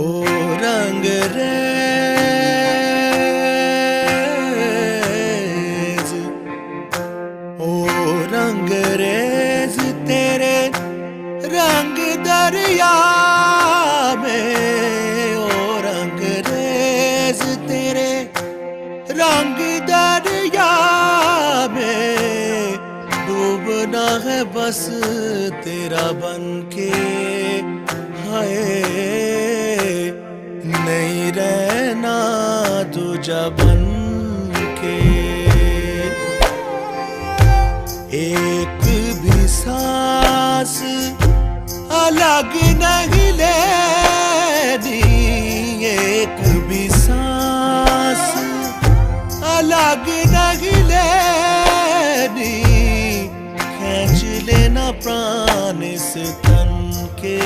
ओ रंग रेज, ओ रंग रेज तेरे रंग दरिया में, ओ रंग रेज तेरे रंग दरिया में, डूबना है बस तेरा बन के, हाय नहीं रहना दूजा बन के। एक भी सांस अलग नहीं लेनी, एक भी सांस अलग नहीं लेनी, खींच लेना प्राण इस तन के।